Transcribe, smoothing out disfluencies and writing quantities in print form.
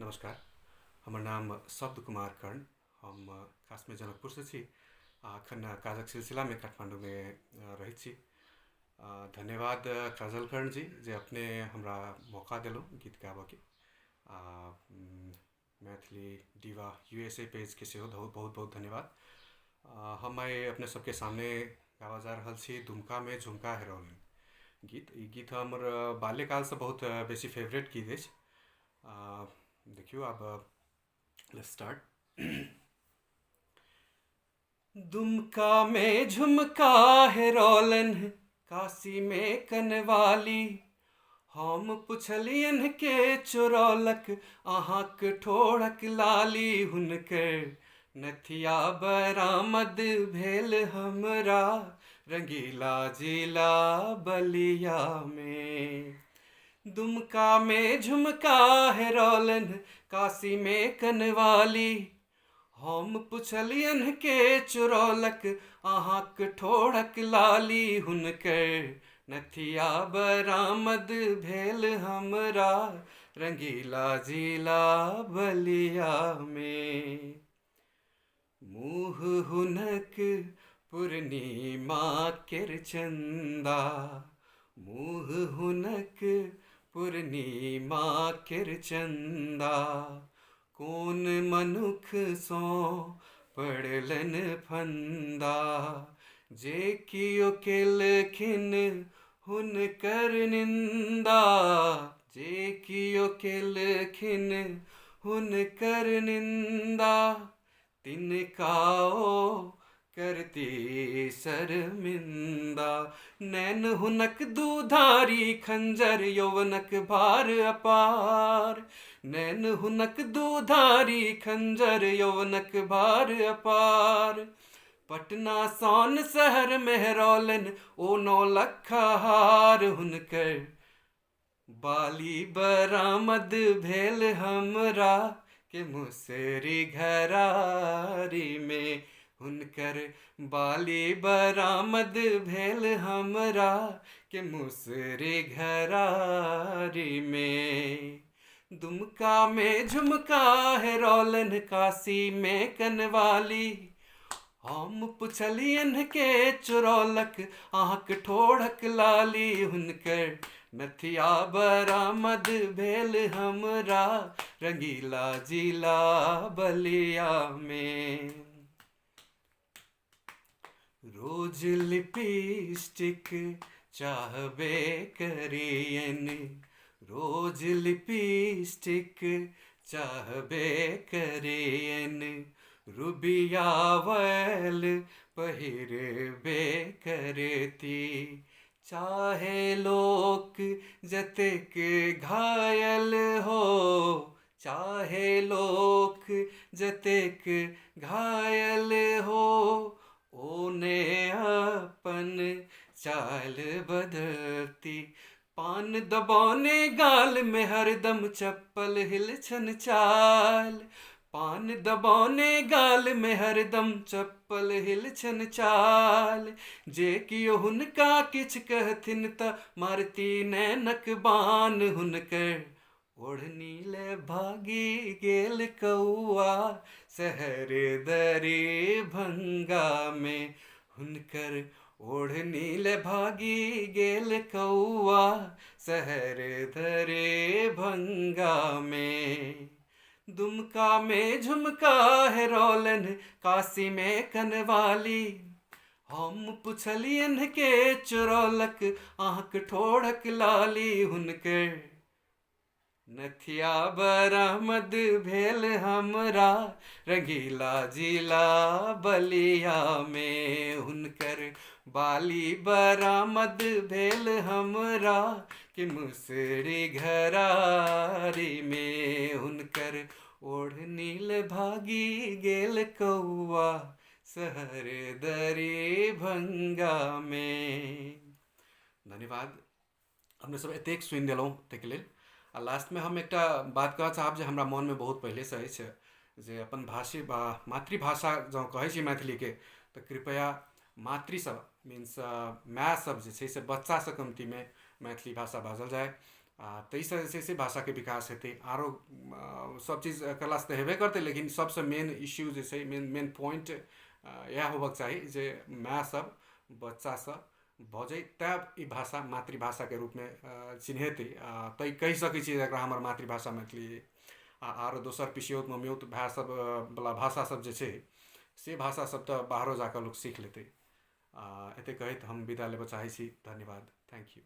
नमस्कार। हमर नाम शब्द कुमार कर्ण। हम खासमे जनकपुरसँ छी। एखन काजक सिलसिलामे काठमाण्डूमे रहैत छी। धन्यवाद काजल कर्ण जी जे अपने हमरा मौका देलहुँ गीत गाबऽके। आ मैथिली दीवा यूएसए पेजके सेहो बहुत बहुत धन्यवाद। हम आइ अपने सबके सामने गाबऽ जा रहल छी दुमकामे झुमका हेरोलन गीत। ई गीत हमर बाल्यकालसँ बहुत बेसी फेवरेट गीत अछि। देखियौ आब लेट्स स्टार्ट। दुमका में झुमका हेरोलन काशी में कनवाली, हम पुछलियन के चोरौलक अहाँक ठोड़क लाली। हुनकर नथिया बरामद भेल हमरा रंगीला जिला बलिया में। दुमका में झुमका हेरोलन काशी में कनवाली, हम पुछलियन के चुरौलक अहाँक ठोड़क लाली। हुनकर नथिया बरामद भेल हमरा रंगीला जिला बलिया में। मुँह हुनक पूर्णिमा केर चंदा, मुँह हुनक पूर्णिमा केर चंदा। कोन मनुख सो पड़लन फंदा, जे कियो केलखिन हुनकर निंदा। जे कियो केलखिन हुनकर निंदा, तिनका ओ करती शर्मिंदा। नैन हुनक दुधारी खंजर यौवनक भार अपार, नैन हुनक दुधारी खंजर यौवनक भार अपार। पटना सन शहर में हेरोलन ओ 9 लख हार। हुनकर बाली बरामद भेल हमरा के मुसरी घरारी में। हुनकर बाली बरामद भेल हमरा के मुसरी घरारी में। दुमका में झुमका हेरोलन काशी में कनवाली, हम पुछलियन के चुरौलक अहाँक ठोड़क लाली। हुनकर नथिया बरामद भेल हमरा रंगीला जिला बलिया में। रोज लिपस्टिक चाहबे करियन, रोज लिपस्टिक चाहबे करियन। रुबियावल पहिरबे करती, चाहे लोक जतेक घायल हो। चाहे लोक जतेक घायल हो, ओने अपन चाल बदलती। पान दबाने गाल में हरदम चप्पल हिल छन चाल। पान दबाने गाल में हरदम चप्पल हिल छन चाल। जे कियो हुनका किछ कहथिन त मारती नैनक बान। हुनकर ओढ़नी ले भागी गेल कौआ शहर दरे भंगा में। हुनकर ओढ़नी ले भागी गेल कौआ शहर दरे भंगा में। दुमका में झुमका हेरोलन काशी में कनवाली, हम पुछलियन के चुरौलक अहाँक ठोड़क लाली। हुनकर नथिया बरामद भेल हमरा रंगीला जिला बलिया में। हुनकर बाली बरामद भेल हमरा कि मुसरी घरारी में। हुनकर ओढ़नी ले भागी गेल कौआ शहर दरे भंगा में। धन्यवाद। हमने सब एतेक सुनि देलहुँ ताहिके लेल। आ लास्टमे हम एकटा बात कहऽ चाहब जे हमरा मोनमे बहुत पहिलेसँ अछि जे अपन मातृभाषा जँ कहै छी मैथिलीके तऽ कृपया मातृसभ मीन्स माय सब जे छै से बच्चासँ कमतीमे मैथिली भाषा बाजल जाए। ताहि से भाषा के विकास हेतै आरो सब चीज करला से हेबे करते, लेकिन सबसे मेन इश्यू जे छै, मेन पॉइंट यह होबक चाही जे माय सब बच्चा सब बजै तब ई भाषा मातृभाषा के रूप में चिन्हेतै, तै कहि सकै छी एकरा हमर मातृभाषा मैथिली। आरो दोसर पिसियौत ममियौत भाई सब वाला भाषा सब जे छै से भाषा सब तो बाहरो जाकर लोग सीख लेते। एते कहैत हम विदा लेबऽ चाहै छी। धन्यवाद। Thank you.